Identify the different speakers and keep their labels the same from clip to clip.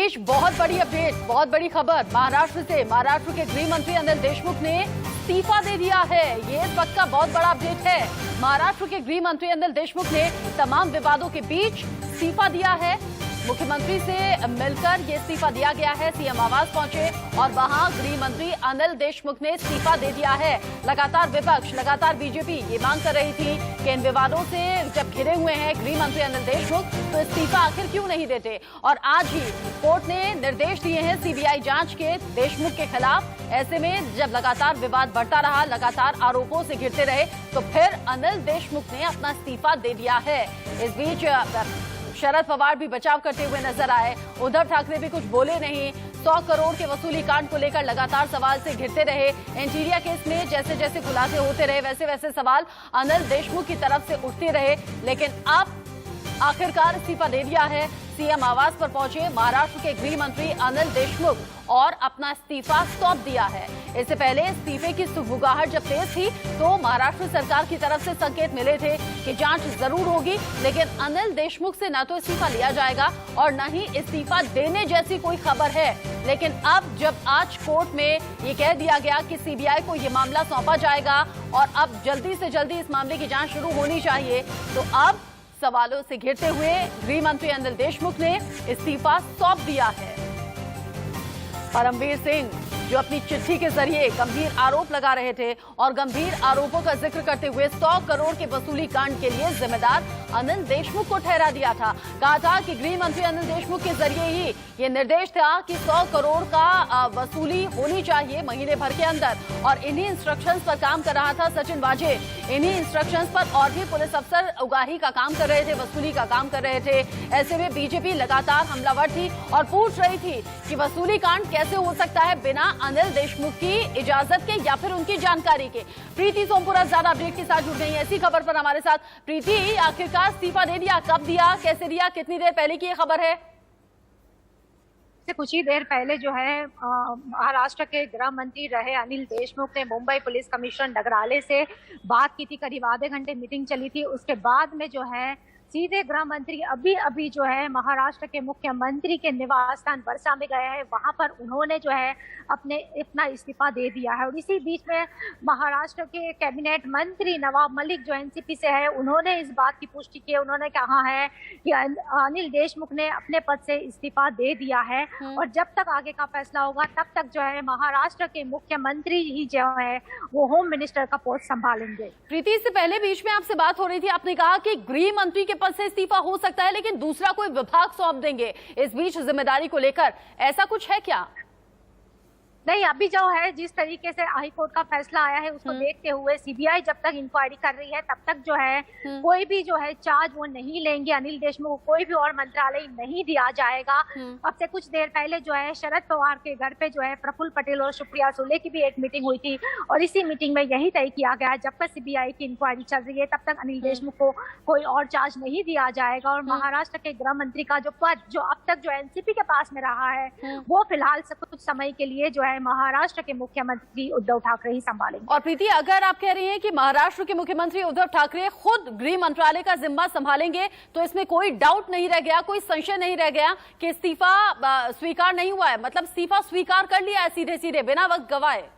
Speaker 1: बीच बहुत बड़ी अपडेट, बहुत बड़ी खबर महाराष्ट्र से। महाराष्ट्र के गृह मंत्री अनिल देशमुख ने इस्तीफा दे दिया है। ये इस वक्त का बहुत बड़ा अपडेट है। महाराष्ट्र के गृह मंत्री अनिल देशमुख ने तमाम विवादों के बीच इस्तीफा दिया है। मुख्यमंत्री से मिलकर ये इस्तीफा दिया गया है। सीएम आवास पहुंचे और वहां गृह मंत्री अनिल देशमुख ने इस्तीफा दे दिया है। लगातार विपक्ष, लगातार बीजेपी ये मांग कर रही थी कि इन विवादों से जब घिरे हुए हैं गृह मंत्री अनिल देशमुख तो इस्तीफा आखिर क्यों नहीं देते। और आज ही कोर्ट ने निर्देश दिए हैं सीबीआई जांच के देशमुख के खिलाफ। ऐसे में जब लगातार विवाद बढ़ता रहा, लगातार आरोपों से घिरते रहे, तो फिर अनिल देशमुख ने अपना इस्तीफा दे दिया है। इस बीच शरद पवार भी बचाव करते हुए नजर आए। उद्धव ठाकरे भी कुछ बोले नहीं। 100 करोड़ के वसूली कांड को लेकर लगातार सवाल से घिरते रहे। इंटीरिया केस में जैसे जैसे खुलासे होते रहे वैसे वैसे सवाल अनिल देशमुख की तरफ से उठते रहे। लेकिन अब आखिरकार इस्तीफा दे दिया है। सीएम आवास पर पहुंचे महाराष्ट्र के गृह मंत्री अनिल देशमुख और अपना इस्तीफा सौंप दिया है। इससे पहले इस्तीफे की सुगबुगाहट जब तेज थी तो महाराष्ट्र सरकार की तरफ से संकेत मिले थे कि जांच जरूर होगी, लेकिन अनिल देशमुख से न तो इस्तीफा लिया जाएगा और न ही इस्तीफा देने जैसी कोई खबर है। लेकिन अब जब आज कोर्ट में ये कह दिया गया कि सीबीआई को ये मामला सौंपा जाएगा और अब जल्दी से जल्दी इस मामले की जांच शुरू होनी चाहिए, तो अब सवालों से घिरते हुए गृह मंत्री अनिल देशमुख ने इस्तीफा सौंप दिया है। परमवीर सिंह जो अपनी चिट्ठी के जरिए गंभीर आरोप लगा रहे थे और गंभीर आरोपों का जिक्र करते हुए 100 करोड़ के वसूली कांड के लिए जिम्मेदार अनिल देशमुख को ठहरा दिया था। कहा था कि गृह मंत्री अनिल देशमुख के जरिए ही ये निर्देश था कि 100 करोड़ का वसूली होनी चाहिए महीने भर के अंदर। और इन्हीं इंस्ट्रक्शंस पर काम कर रहा था सचिन वाजे। इन्हीं इंस्ट्रक्शंस पर और भी पुलिस अफसर उगाही का काम कर रहे थे, वसूली का काम कर रहे थे। ऐसे में बीजेपी लगातार हमलावर थी और पूछ रही थी कि वसूली कांड कैसे हो सकता है बिना अनिल देशमुख की इजाजत के या फिर उनकी जानकारी के। प्रीति सोमपुरा ज्यादा अपडेट के साथ जुड़ गई है ऐसी खबर पर हमारे साथ। प्रीति, आखिरकार इस्तीफा दे दिया, कब दिया, कैसे दिया, कितनी देर पहले की ये खबर है?
Speaker 2: कुछ ही देर पहले जो है महाराष्ट्र के गृह मंत्री रहे अनिल देशमुख ने मुंबई पुलिस कमिश्नर नगराले से बात की थी। करीब आधे घंटे मीटिंग चली थी। उसके बाद में जो है सीधे गृह मंत्री अभी जो है महाराष्ट्र के मुख्यमंत्री के निवास स्थान वर्षा में गए हैं। वहां पर उन्होंने जो है अपना इस्तीफा दे दिया है। और इसी बीच में महाराष्ट्र के कैबिनेट मंत्री नवाब मलिक जो एनसीपी से है, उन्होंने इस बात की पुष्टि की। उन्होंने कहा है कि अनिल देशमुख ने अपने पद से इस्तीफा दे दिया है और जब तक आगे का फैसला होगा तब तक जो है महाराष्ट्र के मुख्यमंत्री ही जो है वो होम मिनिस्टर का पोस्ट संभालेंगे।
Speaker 1: प्रीति, इससे पहले बीच में आपसे बात हो रही थी, आपने कहा कि गृह मंत्री के पद से इस्तीफा हो सकता है लेकिन दूसरा कोई विभाग सौंप देंगे इस बीच जिम्मेदारी को लेकर, ऐसा कुछ है क्या?
Speaker 2: नहीं, अभी जो है जिस तरीके से हाई कोर्ट का फैसला आया है उसको देखते हुए सीबीआई जब तक इंक्वायरी कर रही है तब तक जो है कोई भी जो है चार्ज वो नहीं लेंगे। अनिल देशमुख को कोई भी और मंत्रालय नहीं दिया जाएगा। अब से कुछ देर पहले जो है शरद पवार के घर पे जो है प्रफुल्ल पटेल और सुप्रिया सुले की भी एक मीटिंग हुई थी और इसी मीटिंग में यही तय किया गया जब तक सीबीआई की इंक्वायरी चल रही है तब तक अनिल देशमुख को कोई और चार्ज नहीं दिया जाएगा। और महाराष्ट्र के गृह मंत्री का जो पद जो अब तक जो एनसीपी के पास में रहा है वो फिलहाल कुछ समय के लिए जो है महाराष्ट्र के मुख्यमंत्री उद्धव ठाकरे ही संभालेंगे।
Speaker 1: और प्रीति, अगर आप कह रही हैं कि महाराष्ट्र के मुख्यमंत्री उद्धव ठाकरे खुद गृह मंत्रालय का जिम्मा संभालेंगे तो इसमें कोई डाउट नहीं रह गया, कोई संशय नहीं रह गया कि इस्तीफा स्वीकार नहीं हुआ है, मतलब इस्तीफा स्वीकार कर लिया है सीधे सीधे बिना वक्त गवाए।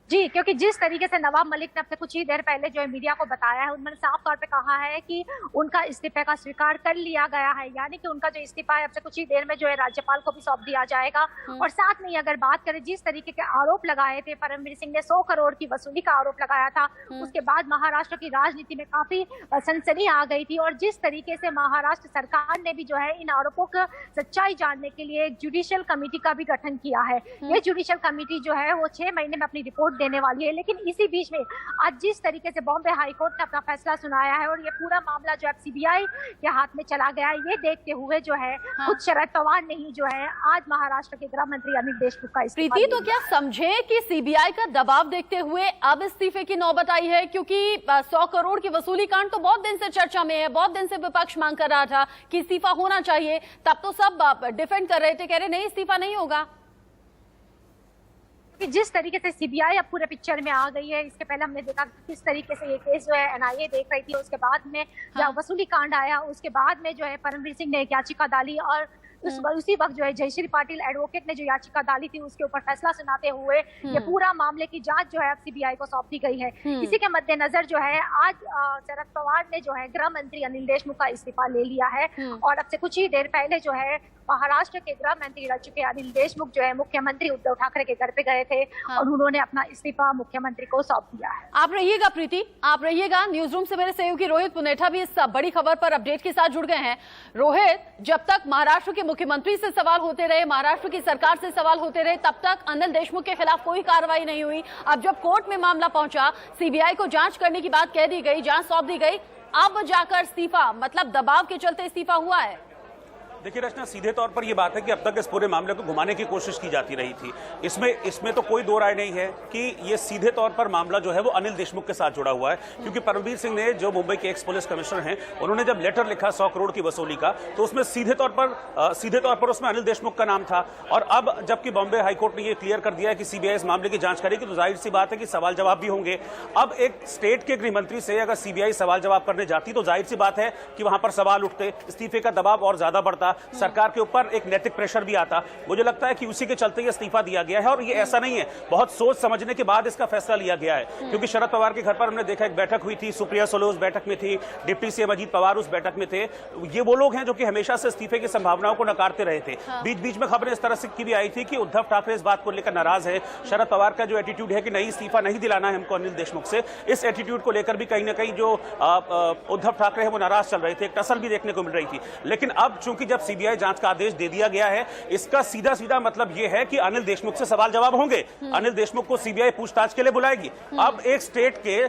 Speaker 2: जी, क्योंकि जिस तरीके से नवाब मलिक ने अपने कुछ ही देर पहले जो है मीडिया को बताया है, उन्होंने साफ तौर पे कहा है कि उनका इस्तीफे का स्वीकार कर लिया गया है। यानी कि उनका जो इस्तीफा है अब से कुछ ही देर में जो है राज्यपाल को भी सौंप दिया जाएगा। और साथ में अगर बात करें जिस तरीके के आरोप लगाए थे, परमवीर सिंह ने 100 करोड़ की वसूली का आरोप लगाया था, उसके बाद महाराष्ट्र की राजनीति में काफी सनसनी आ गई थी। और जिस तरीके से महाराष्ट्र सरकार ने भी जो है इन आरोपों की सच्चाई जानने के लिए एक जुडिशियल कमेटी का भी गठन किया है। ये जुडिशियल कमेटी जो है वो 6 महीने में अपनी रिपोर्ट देने वाली है। लेकिन इसी बीच में आज जिस तरीके से बॉम्बे हाई कोर्ट ने अपना फैसला सुनाया है और ये पूरा मामला जो है सीबीआई के हाथ में चला गया है, ये देखते हुए जो है खुद शरद पवार ने ही जो है आज महाराष्ट्र के गृह मंत्री अनिल देशमुख का इस्तीफा।
Speaker 1: प्रीति, तो क्या समझे कि सीबीआई का दबाव देखते हुए अब इस्तीफे की नौबत आई है? क्योंकि 100 करोड़ की वसूली कांड तो बहुत दिन से चर्चा में है, बहुत दिन से विपक्ष मांग कर रहा था कि इस्तीफा होना चाहिए। तब तो सब डिफेंड कर रहे थे, कह रहे नहीं इस्तीफा नहीं होगा।
Speaker 2: कि जिस तरीके से सीबीआई अब पूरे पिक्चर में आ गई है, इसके पहले हमने देखा किस तरीके से ये केस जो है एनआईए देख रही थी, उसके बाद में जब वसूली कांड आया उसके बाद में जो है परमवीर सिंह ने एक याचिका डाली और उसी वक्त जो है जयश्री पाटिल एडवोकेट ने जो याचिका डाली थी उसके ऊपर फैसला सुनाते हुए ये पूरा मामले की जांच जो है अब सीबीआई को सौंप दी गई है। इसी के मद्देनजर जो है आज शरद पवार ने जो है गृह मंत्री अनिल देशमुख का इस्तीफा ले लिया है और अब से कुछ ही देर पहले जो है महाराष्ट्र के गृह मंत्री रह चुके अनिल देशमुख जो है मुख्यमंत्री उद्धव ठाकरे के घर पे गए थे और उन्होंने अपना इस्तीफा मुख्यमंत्री को सौंप दिया है।
Speaker 1: आप रहिएगा प्रीति, आप रहिएगा। न्यूज रूम से मेरे सहयोगी रोहित पुनेठा भी इस बड़ी खबर पर अपडेट के साथ जुड़ गए हैं। रोहित, जब तक महाराष्ट्र के मुख्यमंत्री से सवाल होते रहे, महाराष्ट्र की सरकार से सवाल होते रहे, तब तक अनिल देशमुख के खिलाफ कोई कार्रवाई नहीं हुई। अब जब कोर्ट में मामला पहुंचा, सीबीआई को जांच करने की बात कह दी गई, जांच सौंप दी गई, अब जाकर इस्तीफा, मतलब दबाव के चलते इस्तीफा हुआ है।
Speaker 3: देखिए रचना, सीधे तौर पर यह बात है कि अब तक इस पूरे मामले को घुमाने की कोशिश की जाती रही थी। इसमें तो कोई दो राय नहीं है कि ये सीधे तौर पर मामला जो है वो अनिल देशमुख के साथ जुड़ा हुआ है, क्योंकि परमवीर सिंह ने, जो मुंबई के एक्स पुलिस कमिश्नर हैं, उन्होंने जब लेटर लिखा 100 करोड़ की वसूली का, तो उसमें सीधे तौर पर उसमें अनिल देशमुख का नाम था। और अब जबकि बॉम्बे हाईकोर्ट ने यह क्लियर कर दिया है कि सीबीआई इस मामले की जांच करेगी, तो जाहिर सी बात है कि सवाल जवाब भी होंगे। अब एक स्टेट के गृह मंत्री से अगर सीबीआई सवाल जवाब करने जाती तो जाहिर सी बात है कि वहां पर सवाल उठते, इस्तीफे का दबाव और ज्यादा बढ़ता, सरकार के पर एक नैतिक प्रेशर भी आता। मुझे लगता है कि उसी के चलते ये इस्तीफा दिया गया है और ये ऐसा नहीं है, बहुत सोच समझने के बाद इसका फैसला लिया गया है। क्योंकि शरद पवार के घर पर हमने देखा एक बैठक हुई थी, सुप्रिया सुले उस बैठक में थी, डिप्टी सीएम अजीत पवार उस बैठक में थे। ये वो लोग हैं जो कि हमेशा से इस्तीफे की संभावनाओं को नकारते रहे थे। बीच बीच में खबरें इस तरह से की भी आई थी कि उद्धव ठाकरे इस बात को लेकर नाराज है। शरद पवार का जो एटीट्यूड है कि नहीं, इस्तीफा नहीं दिलाना है हमको अनिल देशमुख से, इस एटीट्यूड को लेकर भी कहीं ना कहीं जो उद्धव ठाकरे है वो नाराज चल रहे थे, एक टसल भी देखने को मिल रही थी। लेकिन अब चूंकि जब सीबीआई जांच का आदेश दे दिया गया है, इसका सीधा सीधा मतलब यह है कि अनिल देशमुख से सवाल जवाब होंगे। अनिल देशमुख को सीबीआई पूछताछ के लिए बुलाएगी। अब एक स्टेट के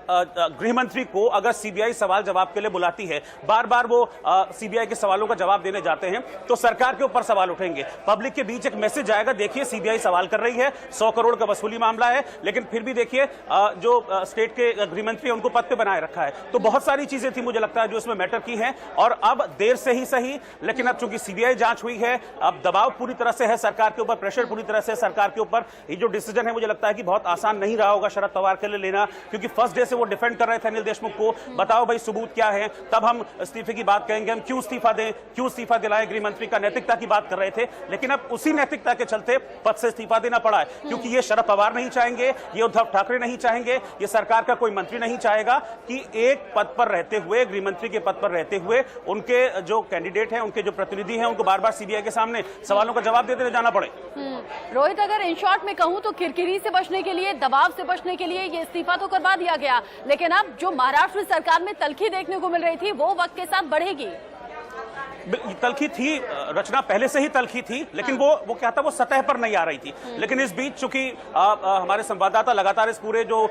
Speaker 3: गृह मंत्री को अगर सीबीआई सवाल जवाब के लिए बुलाती है, बार बार वो सीबीआई के सवालों का जवाब देने जाते हैं, तो सरकार के ऊपर सवाल उठेंगे, पब्लिक के बीच एक मैसेज आएगा, देखिए सीबीआई सवाल कर रही है, 100 करोड़ का वसूली मामला है, लेकिन फिर भी देखिए जो स्टेट के गृह मंत्री उनको पद पे बनाए रखा है। तो बहुत सारी चीजें थी मुझे लगता है जो इसमें मैटर की हैं, और अब देर से ही सही, लेकिन अब चूंकि सीबीआई जांच हुई है, अब दबाव पूरी तरह से है सरकार के ऊपर, प्रेशर पूरी तरह से सरकार के ऊपर। ये जो डिसीजन है मुझे लगता है कि बहुत आसान नहीं रहा होगा शरद पवार के लिए लेना, क्योंकि फर्स्ट डे से वो डिफेंड कर रहे थे अनिल देशमुख को, बताओ भाई सबूत क्या है, तब हम इस्तीफे की बात कहेंगे, हम क्यों इस्तीफा दें, क्यों इस्तीफा दिलाएं, गृह मंत्री का नैतिकता की बात कर रहे थे। लेकिन अब उसी नैतिकता के चलते पद से इस्तीफा देना पड़ा है, क्योंकि ये शरद पवार नहीं चाहेंगे, ये उद्धव ठाकरे नहीं चाहेंगे, ये सरकार का कोई मंत्री नहीं चाहेगा कि एक पद पर रहते हुए, गृह मंत्री के पद पर रहते हुए, उनके जो कैंडिडेट हैं, उनके जो प्रतिनिधि हैं, उनको बार बार सीबीआई के सामने सवालों का जवाब देते जाना पड़े।
Speaker 1: रोहित, अगर इन शॉर्ट में कहूं तो किरकिरी से बचने के लिए, दबाव से बचने के लिए ये इस्तीफा तो करवा दिया गया, लेकिन अब जो महाराष्ट्र सरकार में तलखी देखने को मिल रही थी वो वक्त के साथ बढ़ेगी।
Speaker 3: तलखी थी रचना, पहले से ही तलखी थी, लेकिन वो क्या था, वो सतह पर नहीं आ रही थी। लेकिन इस बीच चूंकि हमारे संवाददाता लगातार इस पूरे जो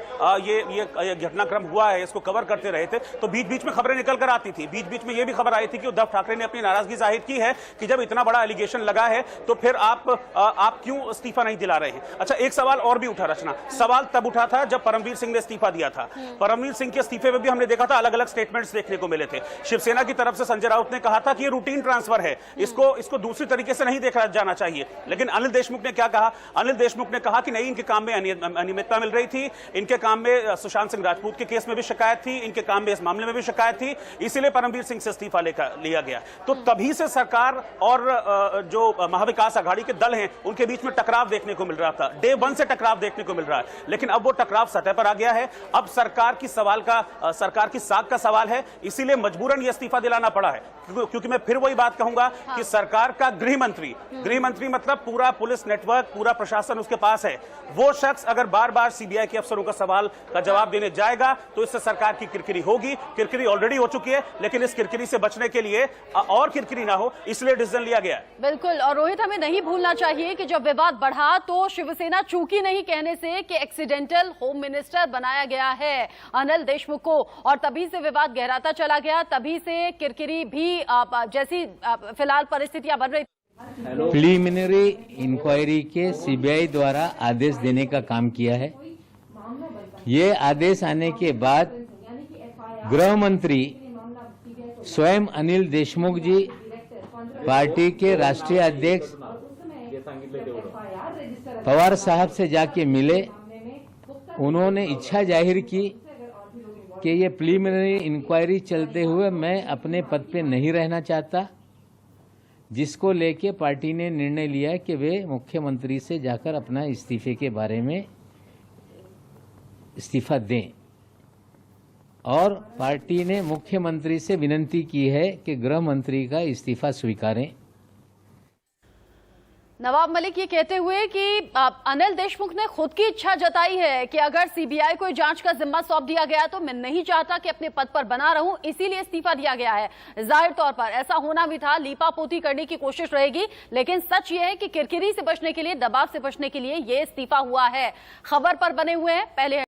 Speaker 3: ये घटनाक्रम हुआ है इसको कवर करते रहे थे, तो बीच बीच में खबरें निकल कर आती थी। बीच बीच में ये भी खबर आई थी कि उद्धव ठाकरे ने अपनी नाराजगी जाहिर की है कि जब इतना बड़ा एलिगेशन लगा है तो फिर आप क्यों इस्तीफा नहीं दिला रहे हैं। अच्छा, एक सवाल और भी उठा रचना, सवाल तब उठा था जब परमवीर सिंह ने इस्तीफा दिया था। परमवीर सिंह के इस्तीफे में भी हमने देखा था अलग अलग स्टेटमेंट्स देखने को मिले थे। शिवसेना की तरफ से संजय राउत ने कहा था कि ये रूटीन ट्रांसफर है, इसको दूसरी तरीके से नहीं देखा जाना चाहिए। लेकिन अनिल देशमुख ने क्या कहा, अनिल देशमुख ने कहा कि नहीं, इनके काम में अनियमितता मिल रही थी, इनके काम में सुशांत सिंह राजपूत के केस में भी शिकायत थी, इनके काम में इस मामले में भी शिकायत थी, इसीलिए परमवीर सिंह से इस्तीफा लिया गया। तो तभी से सरकार और जो महाविकास आघाड़ी के दल हैं उनके बीच में टकराव देखने को मिल रहा था, डे 1 से टकराव देखने को मिल रहा है। लेकिन अब वो टकराव सतह पर आ गया है, अब सरकार की साख का सवाल है, इसीलिए मजबूरन ये इस्तीफा दिलाना पड़ा है। क्योंकि मैं फिर वही बात कहूंगा कि सरकार का गृह मंत्री मतलब पूरा पुलिस नेटवर्क, पूरा प्रशासन उसके पास है। वो शख्स अगर बार बार सीबीआई के अफसरों का सवाल का जवाब देने जाएगा तो इससे सरकार की किरकिरी होगी। किरकिरी ऑलरेडी हो चुकी है, लेकिन इस किरकिरी से बचने के लिए और किरकिरी ना हो, इसलिए डिसीजन लिया गया है।
Speaker 1: बिल्कुल, और रोहित, हमें नहीं भूलना चाहिए कि जब विवाद बढ़ा तो शिवसेना चूकी नहीं कहने से कि एक्सीडेंटल होम मिनिस्टर बनाया गया है अनिल देशमुख को, और तभी से विवाद गहराता चला गया, तभी से किरकिरी भी जैसी फिलहाल परिस्थितियां बन रही।
Speaker 4: प्रीलिमिनरी इंक्वायरी के सीबीआई द्वारा आदेश देने का काम किया है। ये आदेश आने के बाद गृह मंत्री स्वयं अनिल देशमुख जी, पार्टी के राष्ट्रीय अध्यक्ष पवार साहब से जाके मिले। उन्होंने इच्छा जाहिर की कि ये प्रीलिमिनरी इंक्वायरी चलते हुए मैं अपने पद पे नहीं रहना चाहता, जिसको लेके पार्टी ने निर्णय लिया कि वे मुख्यमंत्री से जाकर अपना इस्तीफे के बारे में इस्तीफा दें और पार्टी ने मुख्यमंत्री से विनती की है कि गृह मंत्री का इस्तीफा स्वीकारें।
Speaker 1: नवाब मलिक ये कहते हुए कि अनिल देशमुख ने खुद की इच्छा जताई है कि अगर सीबीआई को जांच का जिम्मा सौंप दिया गया तो मैं नहीं चाहता कि अपने पद पर बना रहूं, इसीलिए इस्तीफा दिया गया है। जाहिर तौर पर ऐसा होना भी था, लीपापोती करने की कोशिश रहेगी, लेकिन सच ये है कि किरकिरी से बचने के लिए, दबाव से बचने के लिए ये इस्तीफा हुआ है। खबर पर बने हुए हैं पहले